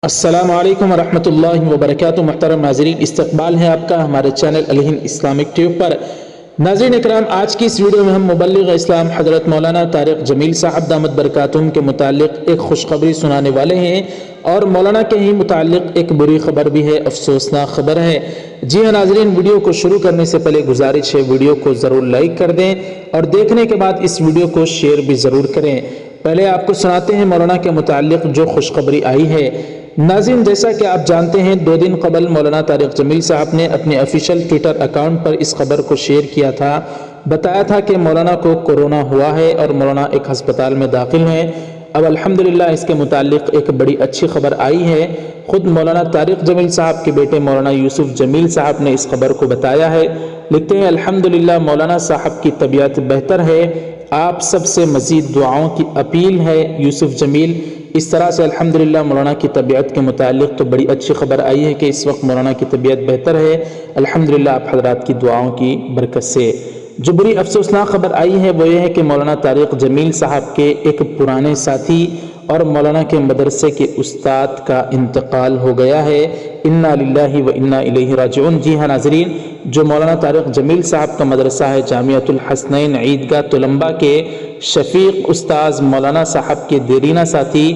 السلام علیکم ورحمۃ اللہ وبرکاتہ۔ محترم ناظرین، استقبال ہے آپ کا ہمارے چینل الہند اسلامک ٹیوب پر۔ ناظرین اکرام، آج کی اس ویڈیو میں ہم مبلغ اسلام حضرت مولانا طارق جمیل صاحب دامت برکاتہم کے متعلق ایک خوشخبری سنانے والے ہیں، اور مولانا کے ہی متعلق ایک بری خبر بھی ہے، افسوسناک خبر ہے۔ جی ہاں ناظرین، ویڈیو کو شروع کرنے سے پہلے گزارش ہے ویڈیو کو ضرور لائک کر دیں اور دیکھنے کے بعد اس ویڈیو کو شیئر بھی ضرور کریں۔ پہلے آپ کو سناتے ہیں مولانا کے متعلق جو خوشخبری آئی ہے۔ ناظرین، جیسا کہ آپ جانتے ہیں، 2 دن قبل مولانا طارق جمیل صاحب نے اپنے آفیشیل ٹویٹر اکاؤنٹ پر اس خبر کو شیئر کیا تھا، بتایا تھا کہ مولانا کو کورونا ہوا ہے اور مولانا ایک ہسپتال میں داخل ہیں۔ اب الحمدللہ اس کے متعلق ایک بڑی اچھی خبر آئی ہے۔ خود مولانا طارق جمیل صاحب کے بیٹے مولانا یوسف جمیل صاحب نے اس خبر کو بتایا ہے۔ لکھتے ہیں، الحمدللہ مولانا صاحب کی طبیعت بہتر ہے، آپ سب سے مزید دعاؤں کی اپیل ہے، یوسف جمیل۔ اس طرح سے الحمدللہ مولانا کی طبیعت کے متعلق تو بڑی اچھی خبر آئی ہے کہ اس وقت مولانا کی طبیعت بہتر ہے، الحمدللہ آپ حضرات کی دعاؤں کی برکت سے۔ جو بڑی افسوسناک خبر آئی ہے وہ یہ ہے کہ مولانا طارق جمیل صاحب کے ایک پرانے ساتھی اور مولانا کے مدرسے کے استاد کا انتقال ہو گیا ہے۔ انا للہ و انا الیہ راجعون۔ جی ہاں ناظرین، جو مولانا طارق جمیل صاحب کا مدرسہ ہے جامعۃ الحسنین عیدگاہ تلمبہ کے شفیق استاذ مولانا صاحب کے دیرینہ ساتھی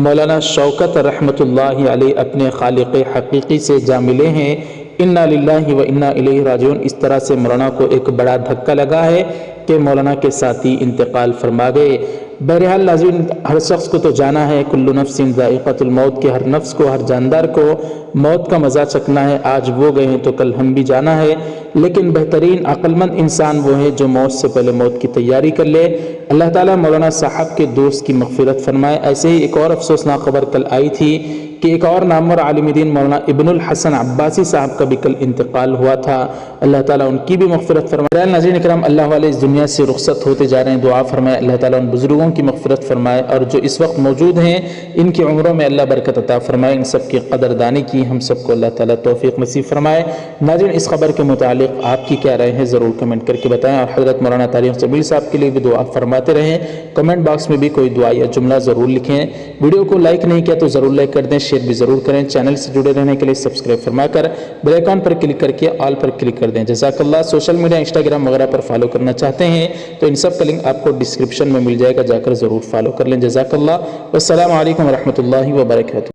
مولانا شوکت رحمۃ اللہ علیہ اپنے خالق حقیقی سے جا ملے ہیں۔ انا للہ و انا الیہ راجعون۔ اس طرح سے مولانا کو ایک بڑا دھکا لگا ہے کہ مولانا کے ساتھی انتقال فرما گئے۔ بہرحال ناظرین، ہر شخص کو تو جانا ہے، کل نفس ذائقۃ الموت، کے ہر نفس کو، ہر جاندار کو موت کا مزہ چکھنا ہے۔ آج وہ گئے ہیں تو کل ہم بھی جانا ہے، لیکن بہترین عقل مند انسان وہ ہے جو موت سے پہلے موت کی تیاری کر لے۔ اللہ تعالیٰ مولانا صاحب کے دوست کی مغفرت فرمائے۔ ایسے ہی ایک اور افسوسناک خبر کل آئی تھی کہ ایک اور نامور عالم دین مولانا ابن الحسن عباسی صاحب کا بھی کل انتقال ہوا تھا، اللہ تعالیٰ ان کی بھی مغفرت فرمائے۔ ناظرین اکرام، اللہ والے اس دنیا سے رخصت ہوتے جا رہے ہیں، دعا فرمائے اللہ تعالیٰ ان بزرگوں کی مغفرت فرمائے، اور جو اس وقت موجود ہیں ان کی عمروں میں اللہ برکت عطا فرمائے، ان سب کی قدردانی کی ہم سب کو اللہ تعالیٰ توفیق نصیب فرمائے۔ ناظرین، اس خبر کے متعلق آپ کی کیا رائے ہے ضرور کمنٹ کر کے بتائیں، اور حضرت مولانا طارق جمیل صاحب کے لیے بھی دعا فرماتے رہیں۔ کمنٹ باکس میں بھی کوئی دعا یا جملہ ضرور لکھیں۔ ویڈیو کو لائک نہیں کیا تو ضرور لائک کر دیں، شیئر بھی ضرور کریں۔ چینل سے جڑے رہنے کے لیے سبسکرائب فرما کر بیل آئیکن پر کلک کر کے آل پر کلک کر دیں۔ جزاک اللہ۔ سوشل میڈیا انسٹاگرام وغیرہ پر فالو کرنا چاہتے ہیں تو ان سب کا لنک آپ کو ڈسکرپشن میں مل جائے گا، جا کر ضرور فالو کر لیں۔ جزاک اللہ، والسلام علیکم ورحمۃ اللہ وبرکاتہ۔